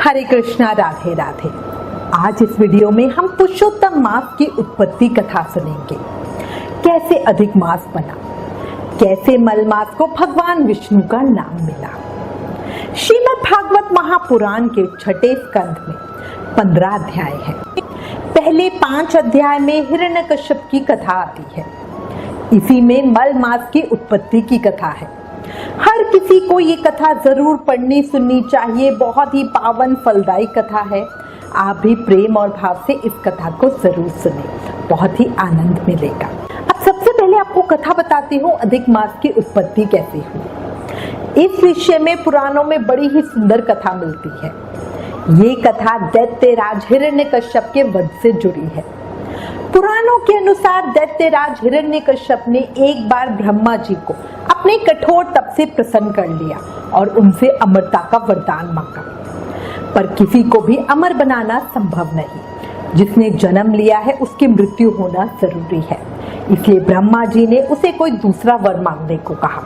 हरे कृष्णा, राधे राधे। आज इस वीडियो में हम पुरुषोत्तम मास की उत्पत्ति कथा सुनेंगे। कैसे अधिक मास बना, कैसे मल मास को भगवान विष्णु का नाम मिला। श्रीमद् भागवत महापुराण के छठे स्कंध में 15 अध्याय हैं। पहले 5 अध्याय में हिरण्यकश्यप की कथा आती है। इसी में मल मास की उत्पत्ति की कथा है। हर किसी को ये कथा जरूर पढ़नी सुननी चाहिए। बहुत ही पावन फलदायी कथा है। आप भी प्रेम और भाव से इस कथा को जरूर सुने, बहुत ही आनंद मिलेगा। अब सबसे पहले आपको कथा बताती हूँ अधिक मास की उत्पत्ति कैसे हुई। इस विषय में पुराणों में बड़ी ही सुंदर कथा मिलती है। ये कथा दैत्यराज हिरण्यकश्यप के वध से जुड़ी है। पुराणों के अनुसार दैत्यराज हिरण्यकश्यप ने एक बार ब्रह्मा जी को अपने कठोर तप से प्रसन्न कर लिया और उनसे अमरता का वरदान मांगा। पर किसी को भी अमर बनाना संभव नहीं। जिसने जन्म लिया है उसकी मृत्यु होना जरूरी है। इसलिए ब्रह्मा जी ने उसे कोई दूसरा वर मांगने को कहा।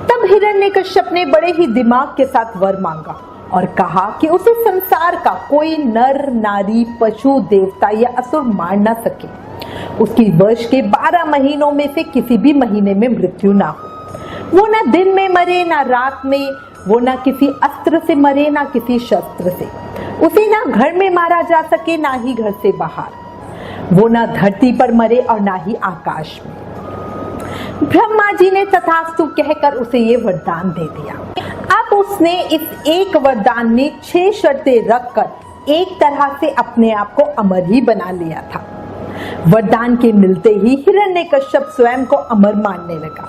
तब हिरण्यकश्यप ने बड़े ही दिमाग के साथ वर मांगा और कहा कि उसे संसार का कोई नर नारी पशु देवता या असुर मार ना सके। उसकी वर्ष के 12 महीनों में से किसी भी महीने में मृत्यु ना हो। वो ना दिन में मरे ना रात में, वो ना किसी अस्त्र से मरे ना किसी शस्त्र से। उसे ना घर में मारा जा सके ना ही घर से बाहर। वो ना धरती पर मरे और ना ही आकाश में। ब्रह्मा जी ने तथास्तु कहकर उसे ये वरदान दे दिया। अब उसने इस एक वरदान में 6 शर्तें रखकर एक तरह से अपने आप को अमर ही बना लिया था। वरदान के मिलते ही हिरण्यकश्यप स्वयं को अमर मानने लगा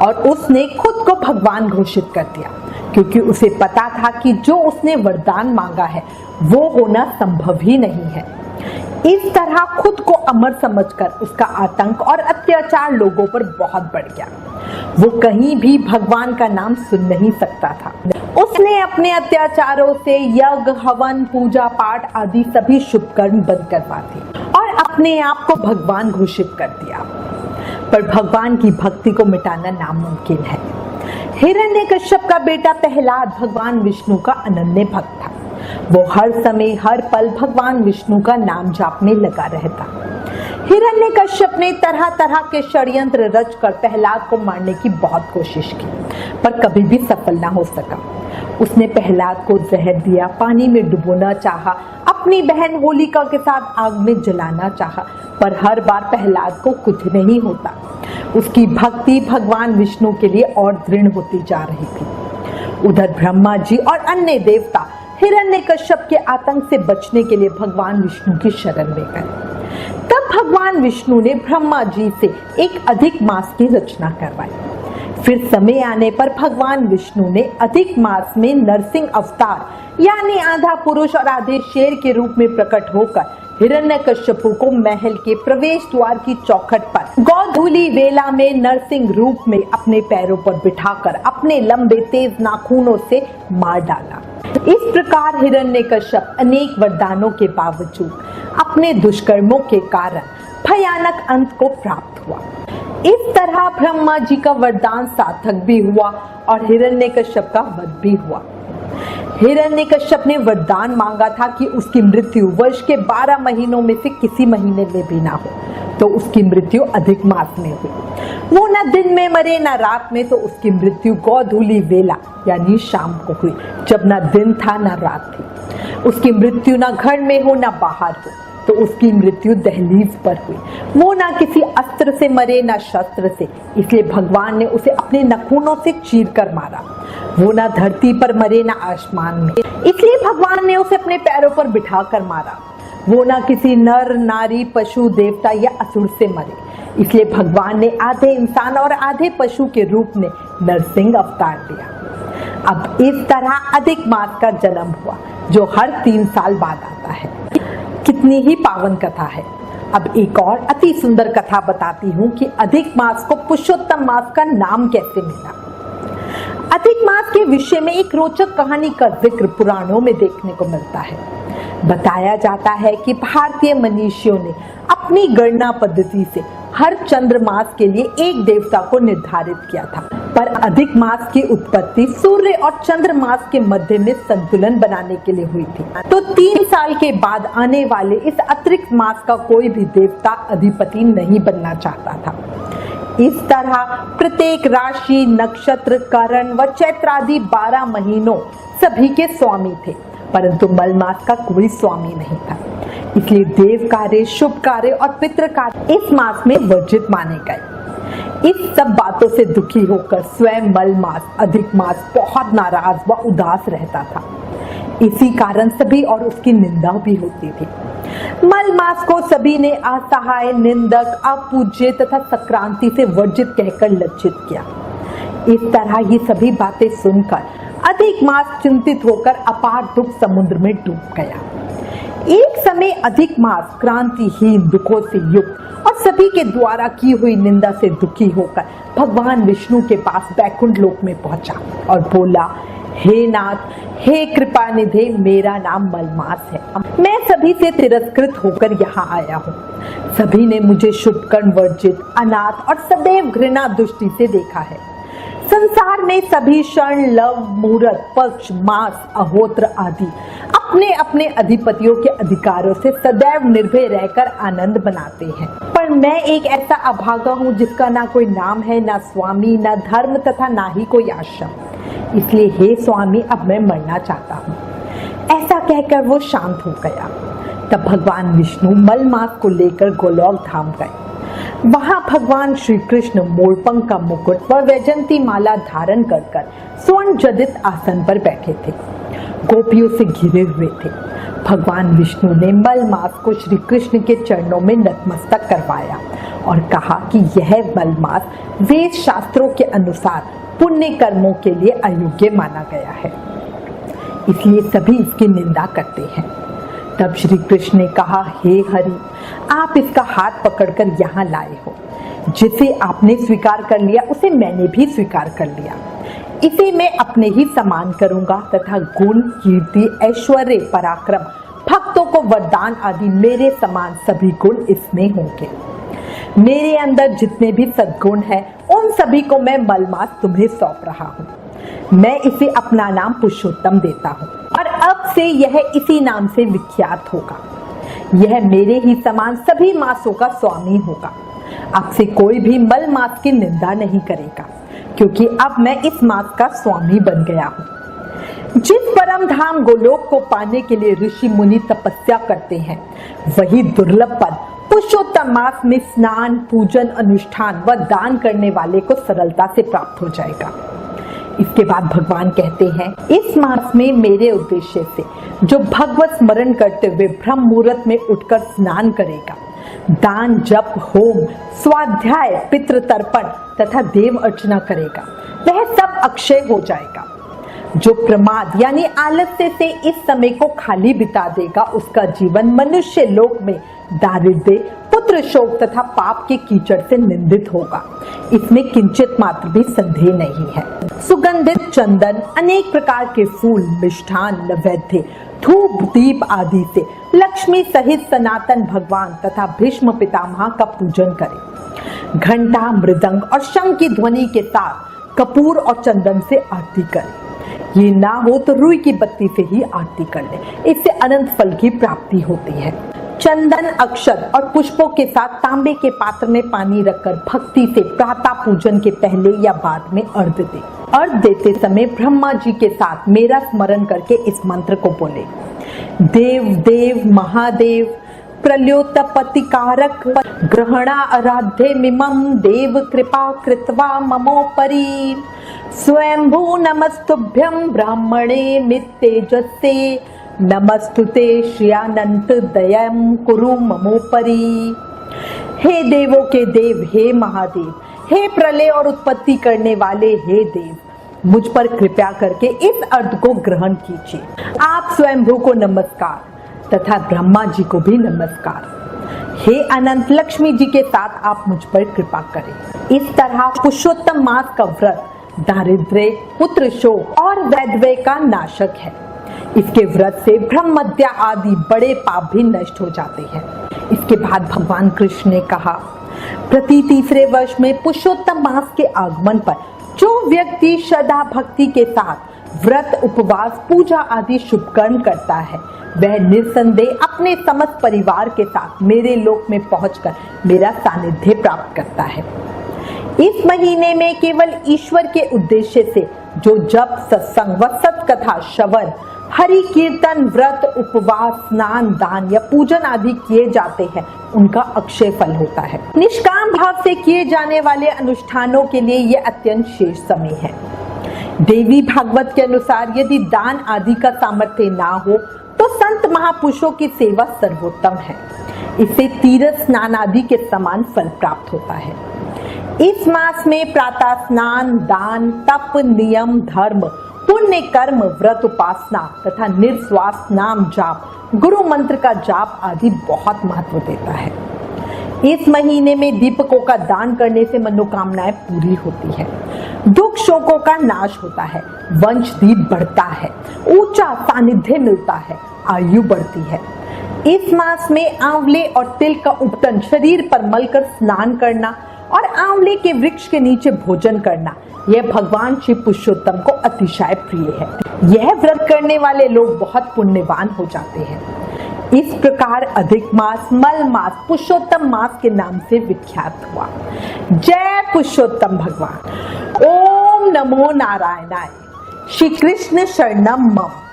और उसने खुद को भगवान घोषित कर दिया, क्योंकि उसे पता था कि जो उसने वरदान मांगा है वो होना संभव ही नहीं है। इस तरह खुद को अमर समझकर उसका आतंक और अत्याचार लोगों पर बहुत बढ़ गया। वो कहीं भी भगवान का नाम सुन नहीं सकता था। उसने अपने अत्याचारों से यज्ञ हवन पूजा पाठ आदि सभी शुभ कर्म बंद करवा दिए और अपने आप को भगवान घोषित कर दिया। पर भगवान की भक्ति को मिटाना नामुमकिन है। हिरण्यकश्यप का बेटा प्रहलाद भगवान विष्णु का अनन्य भक्त था। वो हर समय हर पल भगवान विष्णु का नाम जाप में लगा रहता। हिरण्यकश्यप ने तरह तरह के षड्यंत्र रचकर प्रहलाद को मारने की बहुत कोशिश की, पर कभी भी सफल ना हो सका। उसने प्रहलाद को जहर दिया, पानी में डुबोना चाहा, अपनी बहन होलिका के साथ आग में जलाना चाहा, पर हर बार प्रहलाद को कुछ नहीं होता। उसकी भक्ति भगवान विष्णु के लिए और दृढ़ होती जा रही थी। उधर ब्रह्मा जी और अन्य देवता हिरण्यकश्यप के आतंक से बचने के लिए भगवान विष्णु की शरण में गए। तब भगवान विष्णु ने ब्रह्मा जी से एक अधिक मास की रचना करवाई। फिर समय आने पर भगवान विष्णु ने अधिक मास में नरसिंह अवतार यानी आधा पुरुष और आधे शेर के रूप में प्रकट होकर हिरण्यकश्यपु को महल के प्रवेश द्वार की चौखट पर गोधूली वेला में नरसिंह रूप में अपने पैरों पर बिठाकर अपने लंबे तेज नाखूनों से मार डाला। इस प्रकार हिरण्यकश्यप अनेक वरदानों के बावजूद अपने दुष्कर्मों के कारण भयानक अंत को प्राप्त हुआ। इस तरह ब्रह्मा जी का वरदान सार्थक भी हुआ और हिरण्यकश्यप का वध भी हुआ। हिरण्यकश्यप ने वरदान मांगा था कि उसकी मृत्यु वर्ष के 12 महीनों में से किसी महीने में भी ना हो, तो उसकी मृत्यु अधिक मास में हुई। वो न दिन में मरे न रात में, तो उसकी मृत्यु गोधूली वेला यानी शाम को हुई, जब न दिन था न रात थी। उसकी मृत्यु न घर में हो न बाहर हो, तो उसकी मृत्यु दहलीज पर हुई। वो ना किसी अस्त्र से मरे ना शस्त्र से, इसलिए भगवान ने उसे अपने नखूनों से चीर कर मारा। वो ना धरती पर मरे ना आसमान में, इसलिए भगवान ने उसे अपने पैरों पर बिठा कर मारा। वो ना किसी नर नारी पशु देवता या असुर से मरे, इसलिए भगवान ने आधे इंसान और आधे पशु के रूप में नरसिंह अवतार लिया। अब इस तरह अधिक मास का जन्म हुआ, जो हर 3 साल बाद आता है। कितनी ही पावन कथा है। अब एक और अति सुंदर कथा बताती हूँ कि अधिक मास को पुरुषोत्तम मास का नाम कैसे मिला। अधिक मास के विषय में एक रोचक कहानी का जिक्र पुराणों में देखने को मिलता है। बताया जाता है कि भारतीय मनीषियों ने अपनी गणना पद्धति से हर चंद्र मास के लिए एक देवता को निर्धारित किया था। पर अधिक मास की उत्पत्ति सूर्य और चंद्र मास के मध्य में संतुलन बनाने के लिए हुई थी। तो 3 साल के बाद आने वाले इस अतिरिक्त मास का कोई भी देवता अधिपति नहीं बनना चाहता था। इस तरह प्रत्येक राशि, नक्षत्र, करण व चैत्र आदि 12 महीनों सभी के स्वामी थे, परंतु मल मास का कोई स्वामी नहीं था। इसलिए देव कार्य, शुभ कार्य और पितृ कार्य इस मास में वर्जित माने गए। इस सब बातों से दुखी होकर स्वयं मल मास, अधिक मास बहुत नाराज व उदास रहता था। इसी कारण सभी और उसकी निंदा भी होती थी। मल मास को सभी ने असहाय, निंदक, अपूज्य तथा संक्रांति से वर्जित कहकर लज्जित किया। इस तरह ये सभी बातें सुनकर अधिक मास चिंतित होकर अपार दुख समुद्र में डूब गया। एक समय अधिक मास क्रांतिहीन, दुखों से युक्त और सभी के द्वारा की हुई निंदा से दुखी होकर भगवान विष्णु के पास बैकुंठ लोक में पहुंचा और बोला, हे नाथ, हे कृपा निधे, मेरा नाम मलमास है। मैं सभी से तिरस्कृत होकर यहाँ आया हूँ। सभी ने मुझे शुभ कर्म वर्जित, अनाथ और सदैव घृणा दृष्टि से देखा है। संसार में सभी क्षण, लव, मुहूर्त, पक्ष, मास, अहोत्र आदि अपने अपने अधिपतियों के अधिकारों से सदैव निर्भय रहकर आनंद बनाते हैं, पर मैं एक ऐसा अभागा हूँ जिसका ना कोई नाम है, ना स्वामी, ना धर्म तथा ना ही कोई आश्रम। इसलिए हे स्वामी, अब मैं मरना चाहता हूँ। ऐसा कहकर वो शांत हो गया। तब भगवान विष्णु मल मास को लेकर गोलोक धाम गए। वहां भगवान श्री कृष्ण मोरपंख का मुकुट व वैजंती माला धारण कर स्वर्ण जदित आसन पर बैठे थे, गोपियों से घिरे हुए थे। भगवान विष्णु ने मल मास को श्री कृष्ण के चरणों में नतमस्तक करवाया और कहा कि यह मल मास वेद शास्त्रों के अनुसार पुण्य कर्मों के लिए अयोग्य माना गया है, इसलिए सभी इसकी निंदा करते हैं। तब श्री कृष्ण ने कहा, हे हरि, आप इसका हाथ पकड़कर यहाँ लाए हो। जिसे आपने स्वीकार कर लिया उसे मैंने भी स्वीकार कर लिया। इसे मैं अपने ही समान करूंगा तथा गुण, कीर्ति, ऐश्वर्य, पराक्रम, भक्तों को वरदान आदि मेरे समान सभी गुण इसमें होंगे। मेरे अंदर जितने भी सद्गुण हैं उन सभी को मैं मलमास तुम्हें सौंप रहा हूँ। मैं इसे अपना नाम पुरुषोत्तम देता हूँ और अब से यह इसी नाम से विख्यात होगा। यह मेरे ही समान सभी मासों का स्वामी होगा। अब से कोई भी मल मास की निंदा नहीं करेगा, क्योंकि अब मैं इस मास का स्वामी बन गया हूँ। जिस परम धाम गोलोक को पाने के लिए ऋषि मुनि तपस्या करते हैं, वही दुर्लभ पद पुरुषोत्तम मास में स्नान, पूजन, अनुष्ठान व दान करने वाले को सरलता से प्राप्त हो जाएगा। इसके बाद भगवान कहते हैं, इस मास में मेरे उद्देश्य से जो भगवत स्मरण करते हुए ब्रह्म मुहूर्त में उठकर स्नान करेगा, दान, जप, होम, स्वाध्याय, पितृ तर्पण तथा देव अर्चना करेगा, वह सब अक्षय हो जाएगा। जो प्रमाद यानी आलस्य से इस समय को खाली बिता देगा, उसका जीवन मनुष्य लोक में दारिद्र्य, पुत्र शोक तथा पाप के कीचड़ से निंदित होगा। इसमें किंचित मात्र भी संदेह नहीं है। सुगंधित चंदन, अनेक प्रकार के फूल, मिष्ठान, नैवेद्य, धूप, दीप आदि से लक्ष्मी सहित सनातन भगवान तथा भीष्म पितामह का पूजन करें। घंटा, मृदंग और शंख की ध्वनि के साथ कपूर और चंदन से आरती करें। ये ना हो तो रुई की बत्ती से ही आरती कर ले, इससे अनंत फल की प्राप्ति होती है। चंदन, अक्षत और पुष्पों के साथ तांबे के पात्र में पानी रखकर भक्ति से प्रातः पूजन के पहले या बाद में अर्घ्य दे। अर्घ्य देते समय ब्रह्मा जी के साथ मेरा स्मरण करके इस मंत्र को बोले, देव देव महादेव प्रल्योतपतिकारक ग्रहणा आराध्य मिमं देव कृपा कृत्वा ममोपरि स्वयंभू नमस्तुभ्यं ब्राह्मणे मित्तेजसे नमस्तुते श्रियानंत दयं कुरु ममोपरि। हे देवों के देव, हे महादेव, हे प्रलय और उत्पत्ति करने वाले हे देव, मुझ पर कृपया करके इस अर्घ को ग्रहण कीजिए। आप स्वयंभू को नमस्कार तथा ब्रह्मा जी को भी नमस्कार। हे अनंत लक्ष्मी जी के साथ आप मुझ पर कृपा करें। इस तरह पुरुषोत्तम मास का व्रत दारिद्र्य, पुत्र शोक और वैधव्य का नाशक है। इसके व्रत से ब्रह्महत्या आदि बड़े पाप भी नष्ट हो जाते हैं। इसके बाद भगवान कृष्ण ने कहा, प्रति तीसरे वर्ष में पुरुषोत्तम मास के आगमन पर जो व्यक्ति श्रद्धा भक्ति के साथ व्रत उपवास पूजा आदि शुभ कर्म करता है वह निस्संदेह अपने समस्त परिवार के साथ मेरे लोक में पहुंचकर मेरा सानिध्य प्राप्त करता है। इस महीने में केवल ईश्वर के उद्देश्य से जो जप सत्संग व सत्कथा श्रवण हरि कीर्तन व्रत उपवास स्नान दान या पूजन आदि किए जाते हैं उनका अक्षय फल होता है। निष्काम भाव से किए जाने वाले अनुष्ठानों के लिए यह अत्यंत श्रेष्ठ समय है। देवी भागवत के अनुसार यदि दान आदि का सामर्थ्य ना हो तो संत महापुरुषों की सेवा सर्वोत्तम है। इससे तीर्थ स्नान आदि के समान फल प्राप्त होता है। इस मास में प्रातः स्नान दान तप नियम धर्म पुण्य कर्म व्रत उपासना तथा निस्वार्थ नाम जाप गुरु मंत्र का जाप आदि बहुत महत्व देता है। इस महीने में दीपकों का दान करने से मनोकामनाएं पूरी होती है, दुख शोकों का नाश होता है, वंशदीप बढ़ता है, ऊंचा सानिध्य मिलता है, आयु बढ़ती है। इस मास में आंवले और तिल का उपटन शरीर पर मलकर स्नान करना और आंवले के वृक्ष के नीचे भोजन करना यह भगवान शिव पुरुषोत्तम को अतिशय प्रिय है। यह व्रत करने वाले लोग बहुत पुण्यवान हो जाते हैं। इस प्रकार अधिक मास मल मास पुरुषोत्तम मास के नाम से विख्यात हुआ। जय पुरुषोत्तम भगवान। ओम नमो नारायणाय। श्री कृष्ण शरणम मम।